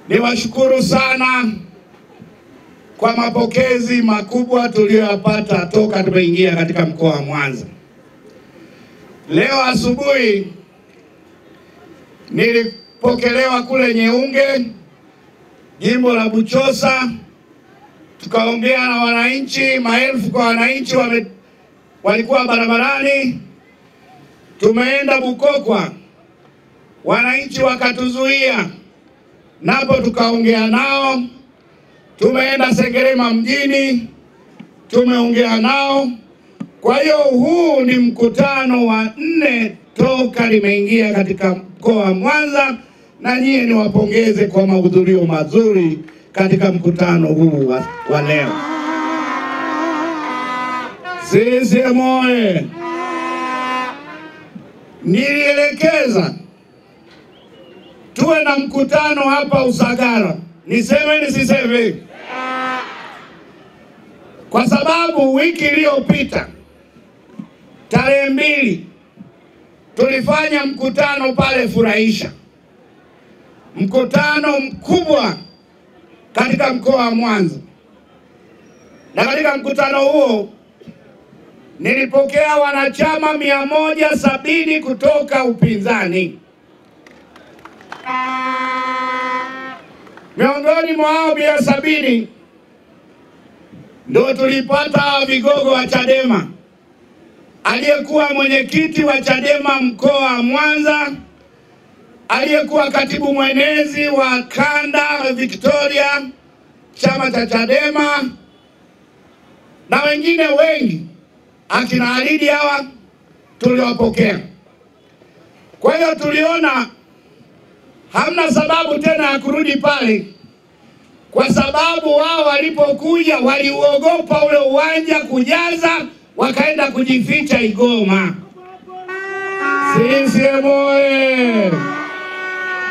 Niwashukuru sana kwa mapokezi makubwa tuliyopata toka tumeingia katika mkoa wa Mwanza. Leo asubuhi nilipokelewa kule Nyeunge, jimbo la Buchosa, tukaongea na wananchi, maelfu kwa wananchi walikuwa barabarani. Tumeenda Bukokwa, wananchi wakatuzuia, napo tukaongea nao. Tumeenda Sengerema mjini, tumeongea nao. Kwa hiyo huu ni mkutano wa 4 toka limeingia katika mkoa wa Mwanza, na nyie niwapongeze kwa mahudhurio mazuri katika mkutano huu wa leo. CCM oye! Nilielekeza tuwe na mkutano hapa Usagara. Niseme nisiseme? Kwa sababu wiki iliyopita tarehe 2 tulifanya mkutano pale Furahisha, mkutano mkubwa katika mkoa wa Mwanza, na katika mkutano huo nilipokea wanachama 170 kutoka upinzani. Miongoni mwa hao 170 ndio tulipata vigogo wa Chadema, aliyekuwa mwenyekiti wa Chadema mkoa wa Mwanza, aliyekuwa katibu mwenezi wa kanda Victoria chama cha Chadema, na wengine wengi akina Alidi. Hawa tuliwapokea. Kwa hiyo tuliona hamna sababu tena ya kurudi pale, kwa sababu wao walipokuja waliuogopa ule uwanja kujaza, wakaenda kujificha Igoma. CCM oye!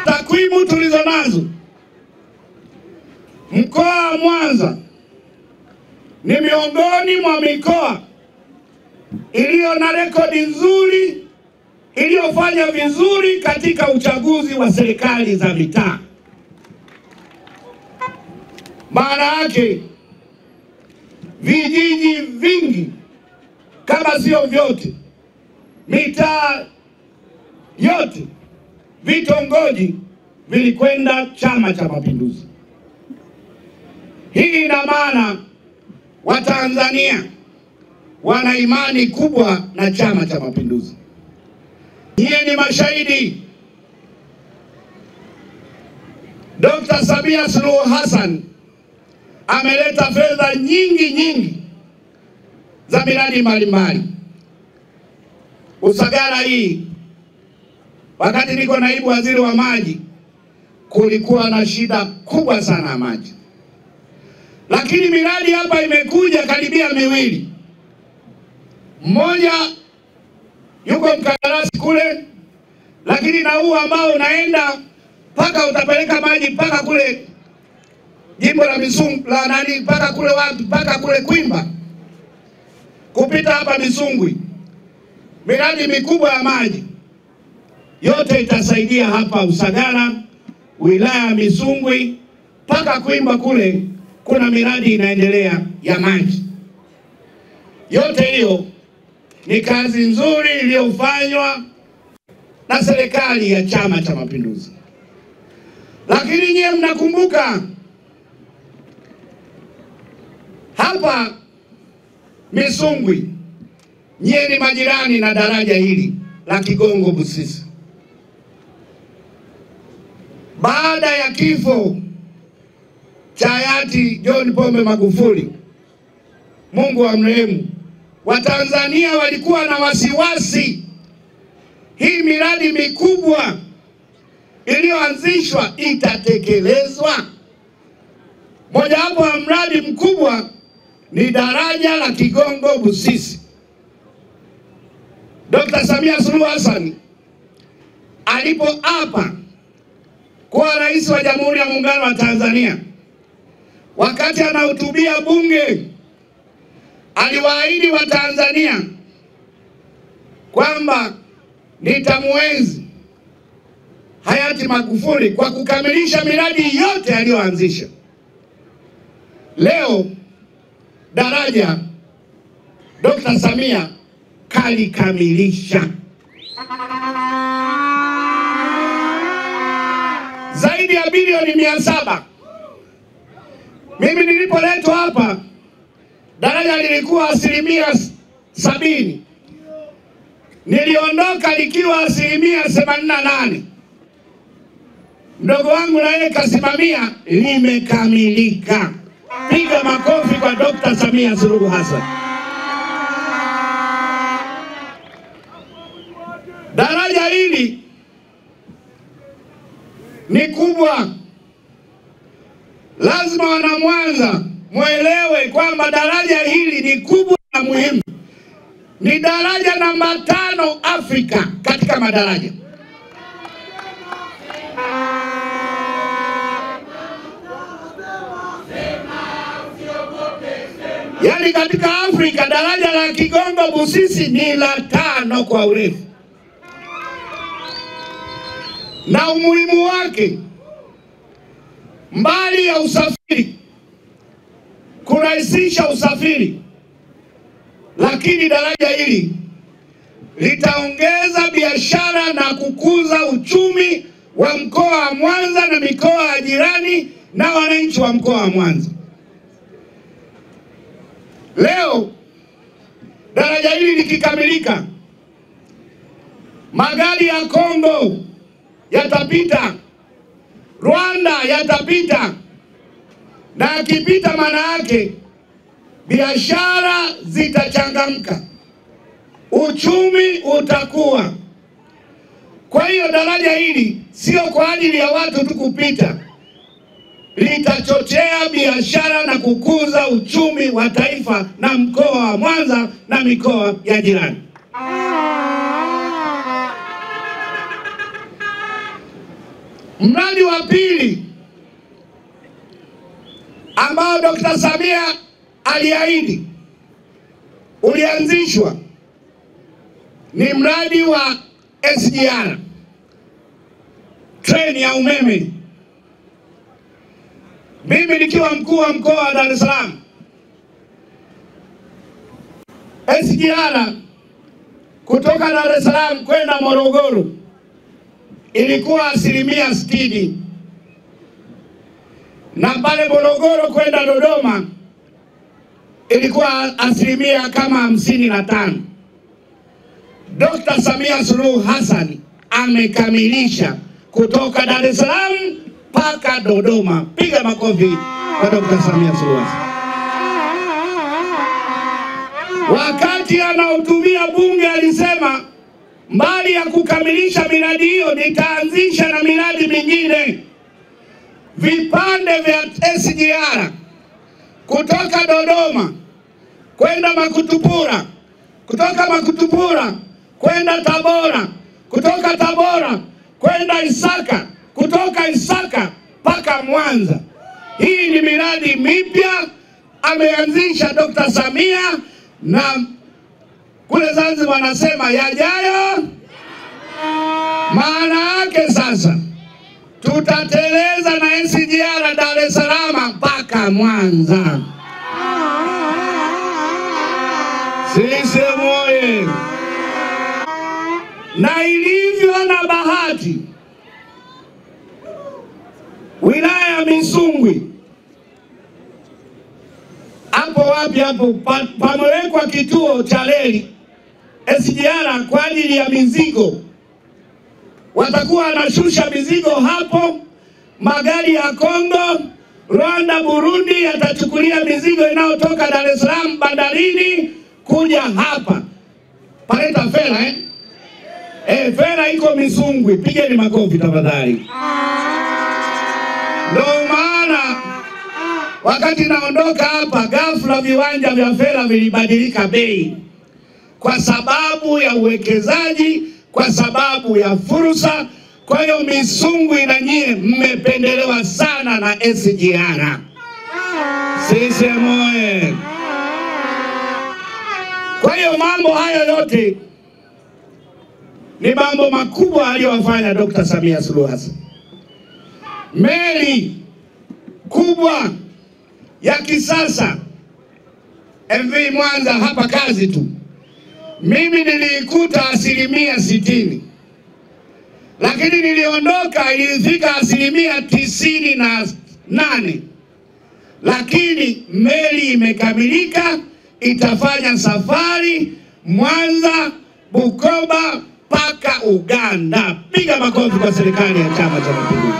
Takwimu tulizo nazo, mkoa wa Mwanza ni miongoni mwa mikoa iliyo na rekodi nzuri, iliyofanya vizuri katika uchaguzi wa serikali za mitaa. Maana yake vijiji vingi, kama sio vyote, mitaa yote, vitongoji vilikwenda Chama cha Mapinduzi. Hii ina maana Watanzania wana imani kubwa na Chama cha Mapinduzi. Nyie ni mashahidi. Dr. Samia Suluhu Hassan ameleta fedha nyingi za miradi mbalimbali. Usagara hii, wakati niko naibu waziri wa maji, kulikuwa na shida kubwa sana ya maji, lakini miradi hapa imekuja karibia 2. Mmoja yuko mkandarasi kule, lakini na huu ambao unaenda paka utapeleka maji paka kule jimbo la Misungwi la nani, paka kule wapi, paka kule Kwimba, kupita hapa Misungwi. Miradi mikubwa ya maji yote itasaidia hapa Usagara, wilaya ya Misungwi, paka Kwimba kule kuna miradi inaendelea ya maji. Yote hiyo ni kazi nzuri iliyofanywa na serikali ya Chama cha Mapinduzi. Lakini nyie mnakumbuka hapa Misungwi, nyie ni majirani na daraja hili la Kigongo Busisi. Baada ya kifo cha hayati John Pombe Magufuli, Mungu amrehemu, Watanzania walikuwa na wasiwasi hii miradi mikubwa iliyoanzishwa itatekelezwa. Mojawapo wa mradi mkubwa ni daraja la Kigongo Busisi. Dr. Samia Suluhu Hassan alipoapa kuwa rais wa Jamhuri ya Muungano wa Tanzania, wakati anahutubia bunge, aliwaahidi Watanzania kwamba nitamuenzi hayati Magufuli kwa kukamilisha miradi yote aliyoanzisha. Leo daraja Dr. Samia kalikamilisha. Zaidi ya bilioni 700. Mimi nilipoletwa hapa daraja lilikuwa 70%. Niliondoka likiwa 88%. Mdogo wangu na yeye kasimamia, limekamilika. Piga makofi kwa Dr. Samia Suluhu Hassan. Daraja hili ni kubwa. Lazima wana Mwanza muelewe kwamba daraja hili ni kubwa na muhimu. Ni daraja namba 5 Afrika katika madaraja. Yaani katika Afrika daraja la Kigongo Busisi ni la 5 kwa urefu. Na umuhimu wake, mbali ya usafiri, kurahisisha usafiri, lakini daraja hili litaongeza biashara na kukuza uchumi wa mkoa wa Mwanza na mikoa ya jirani na wananchi wa mkoa wa Mwanza. Leo daraja hili likikamilika, magari ya Kongo yatapita, Rwanda yatapita, na akipita maana yake biashara zitachangamka, uchumi utakuwa. Kwa hiyo daraja hili sio kwa ajili ya watu tu kupita, litachochea biashara na kukuza uchumi wa taifa na mkoa wa Mwanza na mikoa ya jirani. Mradi wa pili ambao Dr. Samia aliahidi ulianzishwa ni mradi wa SGR, treni ya umeme. Mimi nikiwa mkuu wa mkoa wa Dar es Salaam, SGR kutoka Dar es Salaam kwenda Morogoro ilikuwa 60%, na pale Morogoro kwenda Dodoma ilikuwa 55%. Dr. Samia Suluhu Hassan amekamilisha kutoka Dar es Salaam mpaka Dodoma. Piga makofi kwa Dr. Samia Suluhu Hassan. Wakati anahutubia bunge alisema mbali ya kukamilisha miradi hiyo nitaanzisha na miradi mingine. Vipande vya SGR kutoka Dodoma kwenda Makutupura, kutoka Makutupura kwenda Tabora, kutoka Tabora kwenda Isaka, kutoka Isaka mpaka Mwanza. Hii ni miradi mipya ameanzisha Dr. Samia, na kule Zanzibar wanasema yajayo. Maana yake sasa tutateleza na SGR Dar es Salaam mpaka Mwanza. Sisi moye. Na ilivyo na bahati, wilaya ya Misungwi hapo wapi hapo pamewekwa kituo cha reli SGR kwa ajili ya mizigo. Watakuwa wanashusha mizigo hapo, magari ya Kongo, Rwanda, Burundi yatachukulia mizigo inayotoka Dar es Salaam bandarini kuja hapa. Paleta fera fera iko Misungwi. Pigeni makofi tafadhali. Ndio maana wakati naondoka hapa ghafla viwanja vya fera vilibadilika bei, kwa sababu ya uwekezaji, kwa sababu ya fursa. Kwa hiyo Misungwi na nyie mmependelewa sana na SGR. Sisi moye. Kwa hiyo mambo haya yote ni mambo makubwa aliyofanya Dr. Samia Suluhu Hassan. Meli kubwa ya kisasa MV Mwanza hapa kazi tu, mimi niliikuta 60%, lakini niliondoka ilifika 98%, lakini meli imekamilika, itafanya safari Mwanza, Bukoba mpaka Uganda. Piga makofi kwa serikali ya Chama cha Mapinduzi.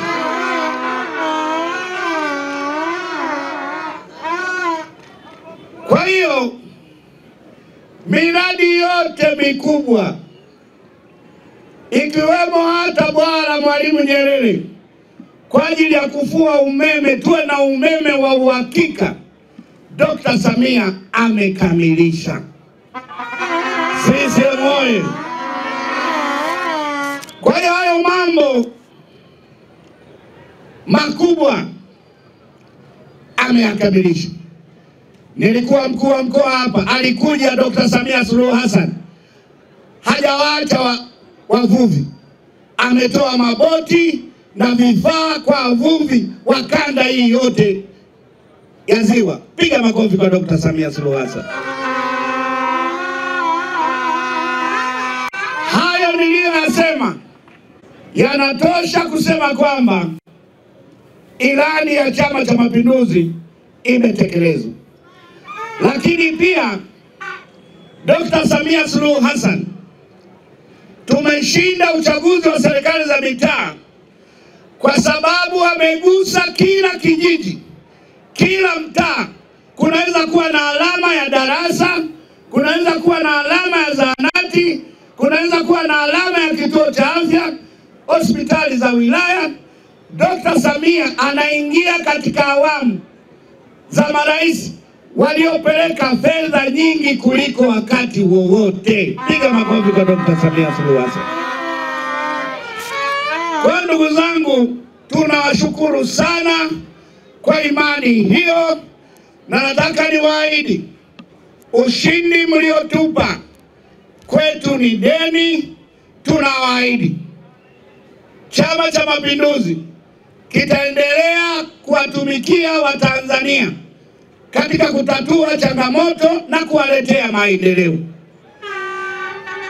Kwa hiyo miradi yote mikubwa ikiwemo hata bwawa Mwalimu Nyerere kwa ajili ya kufua umeme, tuwe na umeme wa uhakika, Dr. Samia amekamilisha. CCM oyee! Kwa hiyo hayo mambo makubwa ameyakamilisha. Nilikuwa mkuu wa mkoa hapa, alikuja Dr. Samia Suluhu Hassan, hajawaacha wavuvi, ametoa maboti na vifaa kwa wavuvi wa kanda hii yote ya ziwa. Piga makofi kwa Dr. Samia Suluhu Hassan. Hayo niliyoyasema yanatosha kusema kwamba ilani ya Chama cha Mapinduzi imetekelezwa. Lakini pia Dr. Samia Suluhu Hassan, tumeshinda uchaguzi wa serikali za mitaa kwa sababu amegusa kila kijiji, kila mtaa. Kunaweza kuwa na alama ya darasa, kunaweza kuwa na alama ya zahanati, kunaweza kuwa na alama ya kituo cha afya, hospitali za wilaya. Dr. Samia anaingia katika awamu za marais waliopeleka fedha nyingi kuliko wakati wowote. Piga makofi kwa Dr. Samia Suluhu Hassan. Kwa ndugu zangu, tunawashukuru sana kwa imani hiyo, na nataka niwaahidi ushindi mliotupa kwetu ni deni. Tunawaahidi Chama cha Mapinduzi kitaendelea kuwatumikia Watanzania katika kutatua changamoto na kuwaletea maendeleo.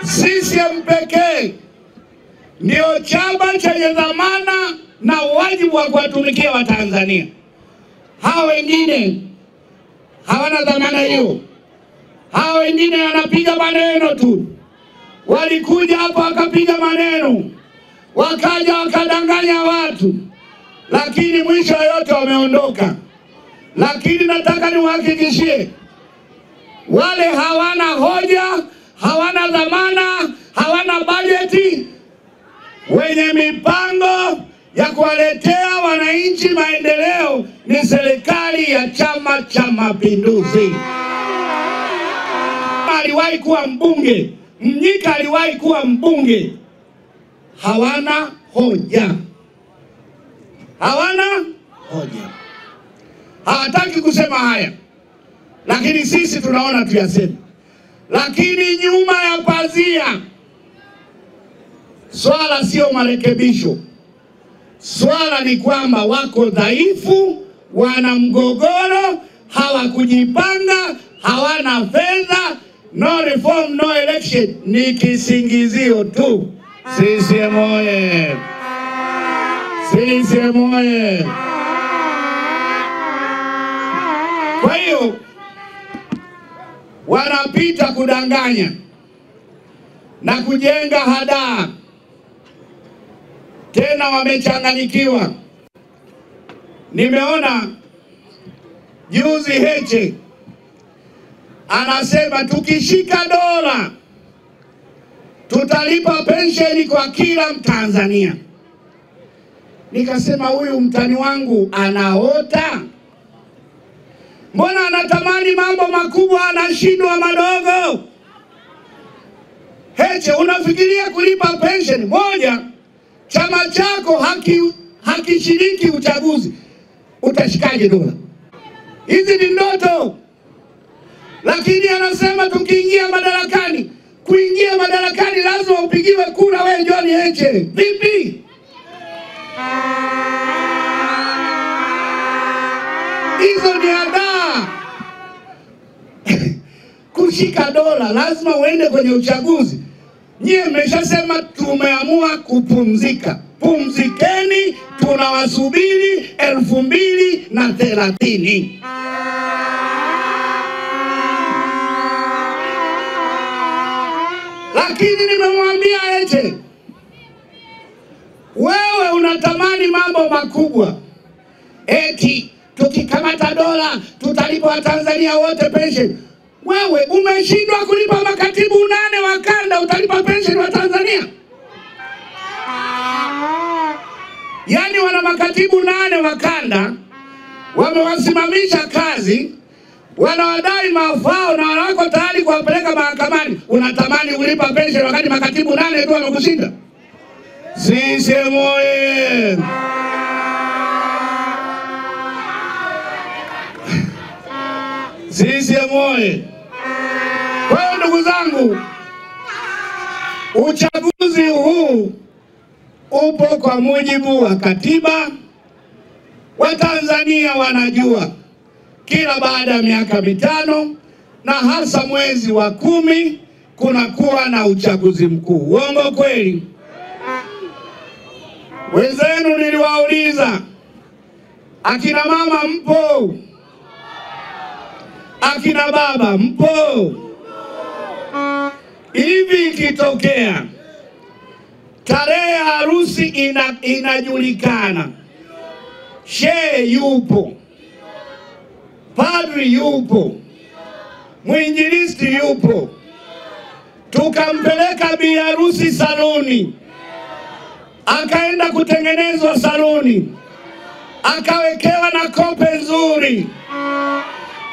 CCM pekee ndio chama chenye dhamana na wajibu wa kuwatumikia Watanzania. Hao wengine hawana dhamana hiyo. Hao wengine wanapiga maneno tu. Walikuja hapa wakapiga maneno, wakaja wakadanganya watu, lakini mwisho yote wameondoka. Lakini nataka niwahakikishie wale hawana hoja, hawana dhamana, hawana bajeti, wenye mipango ya kuwaletea wananchi maendeleo ni serikali ya Chama cha Mapinduzi. Aliwahi kuwa mbunge, Mnyika aliwahi kuwa mbunge. Hawana hoja, hawana hoja, hawataki kusema haya, lakini sisi tunaona tuyaseme. Lakini nyuma ya pazia, swala sio marekebisho. Swala ni kwamba wako dhaifu, wana mgogoro, hawakujipanga, hawana fedha. No reform, no election ni kisingizio tu. CCM oyee! CCM oyee! Kwa hiyo wanapita kudanganya na kujenga hadaa, tena wamechanganyikiwa. Nimeona juzi Heche anasema tukishika dola tutalipa pensheni kwa kila Mtanzania. Nikasema huyu mtani wangu anaota. Mbona anatamani mambo makubwa anashindwa madogo? Heche, unafikiria kulipa pensheni moja, chama chako hakishiriki uchaguzi, utashikaje dola? Hizi ni ndoto. Lakini anasema tukiingia madarakani kuingia madarakani lazima upigiwe kura wewe John Heche. Vipi? Hizo ni adaa. Kushika dola lazima uende kwenye uchaguzi. Nyie mmeshasema tumeamua kupumzika. Pumzikeni, tunawasubiri 2030. Lakini nimemwambia Heche, wewe unatamani mambo makubwa. Eti tukikamata dola tutalipa Watanzania wote pension. Wewe umeshindwa kulipa makatibu 8 wa kanda, utalipa pension wa Tanzania? Yaani wana makatibu 8 wa kanda wamewasimamisha kazi, wanawadai mafao na wako tayari kuwapeleka mahakamani. Unatamani kulipa pension wakati makatibu 8 tu wamekushinda? CCM oye! CCM oye! Kwa hiyo ndugu zangu, uchaguzi huu upo kwa mujibu wa katiba. Watanzania wanajua kila baada ya miaka 5 na hasa mwezi wa 10 kunakuwa na uchaguzi mkuu. Uongo kweli? Wenzenu niliwauliza, akina mama mpo? Akina baba mpo? Hivi ikitokea tarehe ya harusi inajulikana, shehe yupo, padri yupo, mwinjilisti yupo, tukampeleka bi harusi saluni, akaenda kutengenezwa saluni, akawekewa na kope nzuri,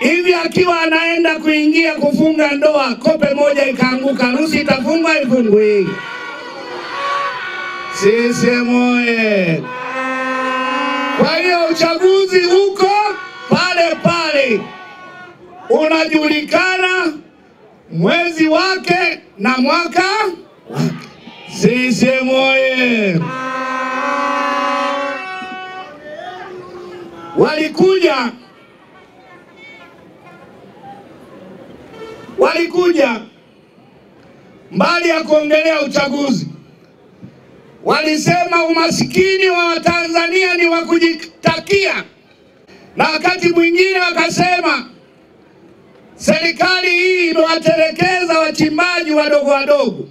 hivi akiwa anaenda kuingia kufunga ndoa, kope moja ikaanguka, harusi itafungwa ifungwe? CCM oye! Kwa hiyo uchaguzi uko pale pale, unajulikana mwezi wake na mwaka wake. CCM oye! Walikuja mbali ya kuongelea uchaguzi, walisema umasikini wa Watanzania ni wa kujitakia, na wakati mwingine wakasema serikali hii imewatelekeza wachimbaji wadogo wadogo.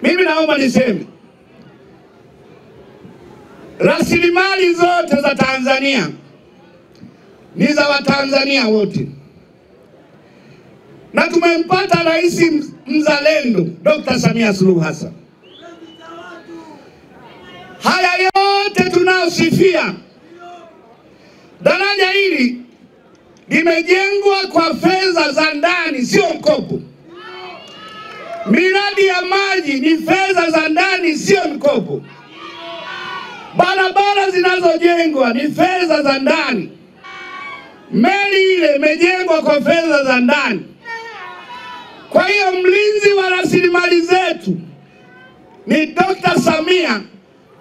Mimi naomba niseme, rasilimali zote za Tanzania ni za Watanzania wote, na tumempata rais mzalendo Dr. Samia Suluhu Hassan. Haya yote tunaosifia, daraja hili limejengwa kwa fedha za ndani, sio mkopo. Miradi ya maji ni fedha za ndani, sio mkopo. Barabara zinazojengwa ni fedha za ndani. Meli ile imejengwa kwa fedha za ndani. Kwa hiyo mlinzi wa rasilimali zetu ni Dr. Samia.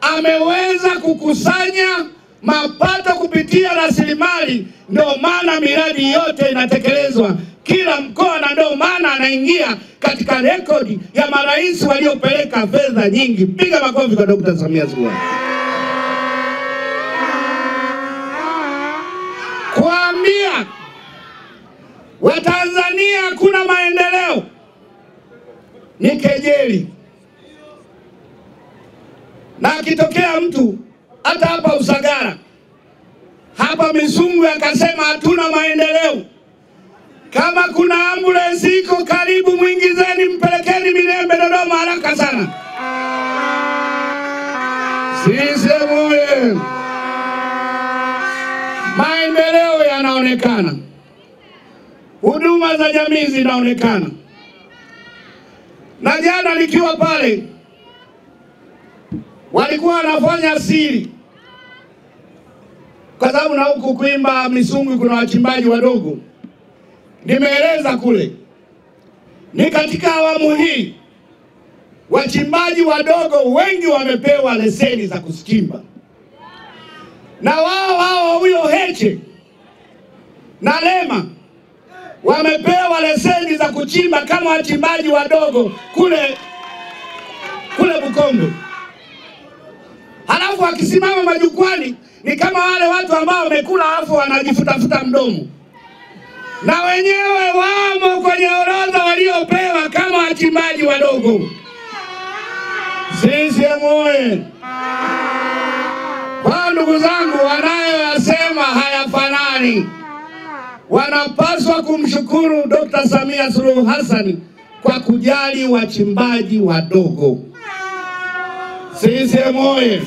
Ameweza kukusanya mapato kupitia rasilimali, ndio maana miradi yote inatekelezwa kila mkoa, na ndio maana anaingia katika rekodi ya marais waliopeleka fedha nyingi. Piga makofi kwa Dr. Samia Suluhu. Kuambia Watanzania hakuna maendeleo ni kejeli. Na akitokea mtu hata hapa Usagara, hapa Misungwi, akasema hatuna maendeleo, kama kuna ambulance iko karibu, muingizeni, mpelekeni Mirembe, Dodoma haraka sana. CCM oye! Maendeleo yanaonekana, huduma za jamii zinaonekana. Na jana nikiwa pale, walikuwa wanafanya siri, kwa sababu na huku kuimba Misungwi kuna wachimbaji wadogo. Nimeeleza kule, ni katika awamu hii wachimbaji wadogo wengi wamepewa leseni za kuchimba, na wao huyo Heche na Lema wamepewa leseni za kuchimba kama wachimbaji wadogo kule Bukombe. Halafu wakisimama majukwani ni kama wale watu ambao wamekula alafu wanajifutafuta mdomo, na wenyewe wamo kwenye orodha waliopewa kama wachimbaji wadogo. CCM oye! Kwa ndugu zangu, wanayoyasema hayafanani. Wanapaswa kumshukuru Dr. Samia Suluhu Hassan kwa kujali wachimbaji wadogo. CCM oye!